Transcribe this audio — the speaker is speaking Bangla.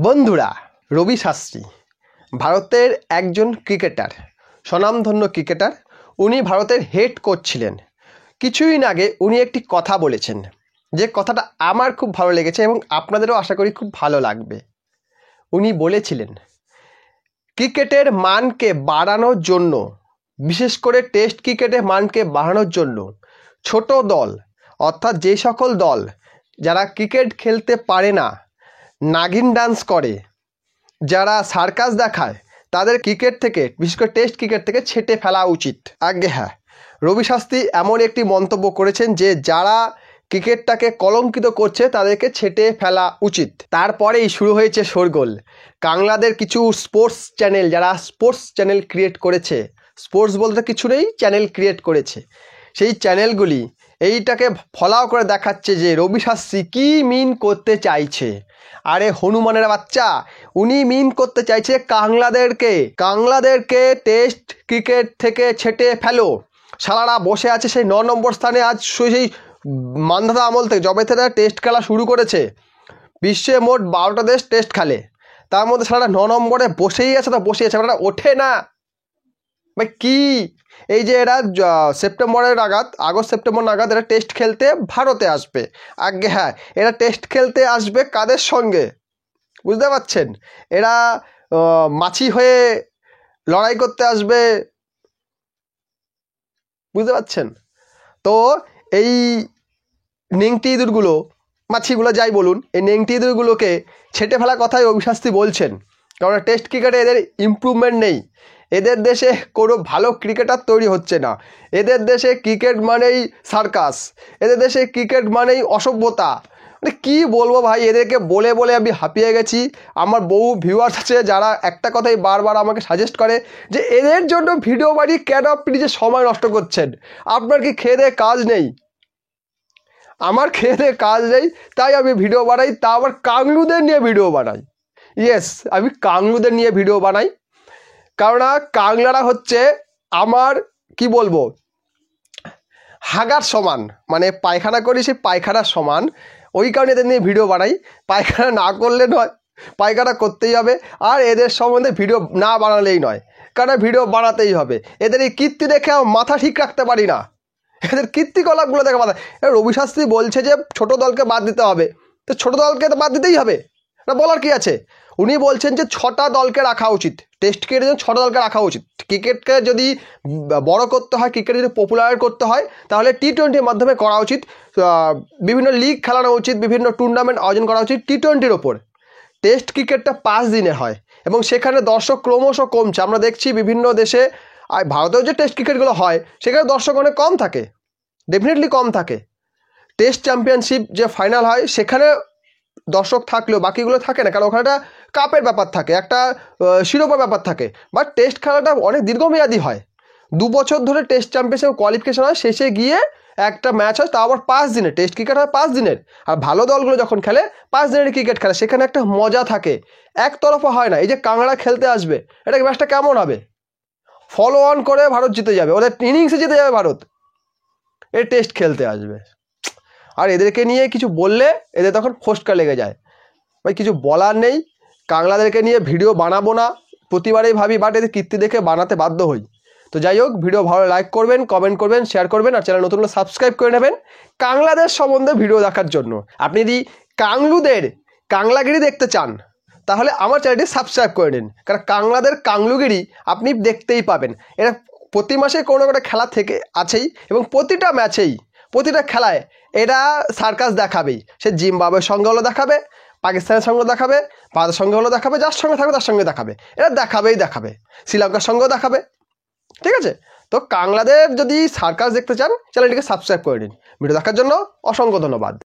বন্ধুরা, রবি শাস্ত্রী ভারতের একজন ক্রিকেটার, স্বনামধন্য ক্রিকেটার। উনি ভারতের হেড কোচ ছিলেন। কিছুদিন আগে উনি একটি কথা বলেছেন, যে কথাটা আমার খুব ভালো লেগেছে এবং আপনাদেরও আশা করি খুব ভালো লাগবে। উনি বলেছিলেন, ক্রিকেটের মানকে বাড়ানোর জন্য, বিশেষ করে টেস্ট ক্রিকেটের মানকে বাড়ানোর জন্য ছোট দল, অর্থাৎ যে সকল দল যারা ক্রিকেট খেলতে পারে না, নাগিন ডান্স করে, যারা সার্কাস দেখায়, তাদের ক্রিকেট থেকে, বিশেষ করে টেস্ট ক্রিকেট থেকে ছেঁটে ফেলা উচিত। আগে হ্যাঁ, রবি শাস্ত্রী এমন একটি মন্তব্য করেছেন যে যারা ক্রিকেটটাকে কলঙ্কিত করছে তাদেরকে ছেঁটে ফেলা উচিত। তারপরেই শুরু হয়েছে শোরগোল। কাংলাদের কিছু স্পোর্টস চ্যানেল, যারা স্পোর্টস চ্যানেল ক্রিয়েট করেছে, স্পোর্টস বলতে কিছু নেই, চ্যানেল ক্রিয়েট করেছে, সেই চ্যানেলগুলি এইটাকে ফলাও করে দেখাচ্ছে যে রবি শাস্ত্রী কী মিন করতে চাইছে। আরে হনুমানের বাচ্চা, উনি মিন করতে চাইছে কাংলাদেরকে টেস্ট ক্রিকেট থেকে ছেঁটে ফেলো। সালারা বসে আছে সেই 9 নম্বর স্থানে। আজ সেই মান্ধাতা আমল থেকে, যবে থেকে টেস্ট খেলা শুরু করেছে, বিশ্বে মোট 12টা দেশ টেস্ট খেলে, তার মধ্যে সালারা 9 নম্বরে বসেই আছে। তা বসেই আছে, ওরা ওঠে না ভাই। কি এই যে এরা সেপ্টেম্বরের নাগাদ, আগস্ট সেপ্টেম্বর নাগাদ এরা টেস্ট খেলতে ভারতে আসবে। আগে হ্যাঁ, এরা টেস্ট খেলতে আসবে কাদের সঙ্গে বুঝতে পারছেন? এরা মাছি হয়ে লড়াই করতে আসবে, বুঝতে পারছেন তো? এই নেংটি ইঁদুরগুলো, মাছিগুলো যাই বলুন, এই নেংটি ইঁদুরগুলোকে ছেঁটে ফেলা কথাই রবি শাস্ত্রী বলছেন। কারণ টেস্ট ক্রিকেটে এদের ইমপ্রুভমেন্ট নেই। এদের দেশে কোনো ভালো ক্রিকেটার তৈরি হচ্ছে না। এদের দেশে ক্রিকেট মানেই সার্কাস, এদের দেশে ক্রিকেট মানেই অসভ্যতা। মানে কী বলবো ভাই, এদেরকে বলে বলে আমি হাঁপিয়ে গেছি। আমার বহু ভিউয়ার্স আছে যারা একটা কথাই বারবার আমাকে সাজেস্ট করে যে এদের জন্য ভিডিও বানিয়ে কেন আপনি যে সময় নষ্ট করছেন? আপনার কি খেয়ে দেয়ে কাজ নেই? আমার খেয়ে দেয়ে কাজ নেই, তাই আমি ভিডিও বানাই, তা আবার কাংলুদের নিয়ে ভিডিও বানাই। ইয়েস, আমি কাংলুদের নিয়ে ভিডিও বানাই, কারণ কাংলারা হচ্ছে আমার, কি বলবো, হাগার সমান, মানে পায়খানা করি সেই পায়খানার সমান। ওই কারণে এদের নিয়ে ভিডিও বানাই। পায়খানা না করলে নয়, পায়খানা করতেই হবে। আর এদের সম্বন্ধে ভিডিও না বানালেই নয়, কারণ ভিডিও বানাতেই হবে। এদের এই কীর্তি দেখে আমার মাথা ঠিক রাখতে পারি না। এদের কীর্তিকলাপগুলো দেখে মাথা। রবি শাস্ত্রী বলছে যে ছোট দলকে বাদ দিতে হবে, তো ছোট দলকে তো বাদ দিতেই হবে, না বলার কি আছে? উনি বলছেন যে 6টা দলকে রাখা উচিত, টেস্ট ক্রিকেটের জন্য 6টা দলকে রাখা উচিত। ক্রিকেটকে যদি বড় করতে হয়, ক্রিকেট যদি পপুলার করতে হয়, তাহলে টি-20-র মাধ্যমে করা উচিত। বিভিন্ন লিগ খেলানো উচিত, বিভিন্ন টুর্নামেন্ট আয়োজন করা উচিত টি-20-র ওপর। টেস্ট ক্রিকেটটা 5 দিনের হয় এবং সেখানে দর্শক ক্রমশ কমছে। আমরা দেখছি বিভিন্ন দেশে, আর ভারতেও যে টেস্ট ক্রিকেটগুলো হয় সেখানে দর্শক অনেক কম থাকে, ডেফিনেটলি কম থাকে। টেস্ট চ্যাম্পিয়নশিপ যে ফাইনাল হয় সেখানে দর্শক থাকলেও বাকিগুলো থাকে না, কারণ ওখানে একটা কাপের ব্যাপার থাকে, একটা শিরোপার ব্যাপার থাকে। বাট টেস্ট খেলাটা অনেক দীর্ঘমেয়াদী হয়, 2 বছর ধরে টেস্ট চ্যাম্পিয়নশিপ কোয়ালিফিকেশন হয়, শেষে গিয়ে একটা ম্যাচ হয়, তাও আবার 5 দিনের। টেস্ট ক্রিকেট হয় 5 দিনের। আর ভালো দলগুলো যখন খেলে 5 দিনের ক্রিকেট খেলে, সেখানে একটা মজা থাকে, একতরফা হয় না। এই যে কাংড়া খেলতে আসবে, এটা ম্যাচটা কেমন হবে? ফলো অন করে ভারত জিতে যাবে, ওদের ইনিংসে জিতে যাবে ভারত। এ টেস্ট খেলতে আসবে, আর এদেরকে নিয়ে কিছু বললে এদের তখন ফোস্কা লেগে যায়। ভাই কিছু বলার নেই, কাংলাদেরকে নিয়ে ভিডিও বানাবো না, প্রতিবারেই ভাবি, বাট এদের কীর্তি দেখে বানাতে বাধ্য হই। তো যাই হোক, ভিডিও ভালো লাইক করবেন, কমেন্ট করবেন, শেয়ার করবেন, আর চ্যানেল নতুন হলে সাবস্ক্রাইব করে নেবেন কাংলাদের সম্বন্ধে ভিডিও দেখার জন্য। আপনি যদি কাংলুদের কাংলাগিরি দেখতে চান তাহলে আমার চ্যানেলটি সাবস্ক্রাইব করে নিন, কারণ কাংলাদের কাংলুগিরি আপনি দেখতেই পাবেন। এরা প্রতি মাসে কোনো একটা খেলা থেকে আছেই, এবং প্রতিটা ম্যাচেই, প্রতিটা খেলায় এরা সার্কাস দেখাবেই। সে জিম্বাবুয়ের সঙ্গে হলো দেখাবে, পাকিস্তানের সঙ্গে দেখাবে, ভারতের সঙ্গে হলো দেখাবে, যার সঙ্গে থাকবে তার সঙ্গে দেখাবে। এরা দেখাবে, শ্রীলঙ্কার সঙ্গেও দেখাবে। ঠিক আছে? তো কাংলাদের যদি সার্কাস দেখতে চান চ্যানেলটিকে সাবস্ক্রাইব করে নিন। ভিডিও দেখার জন্য অসংখ্য ধন্যবাদ।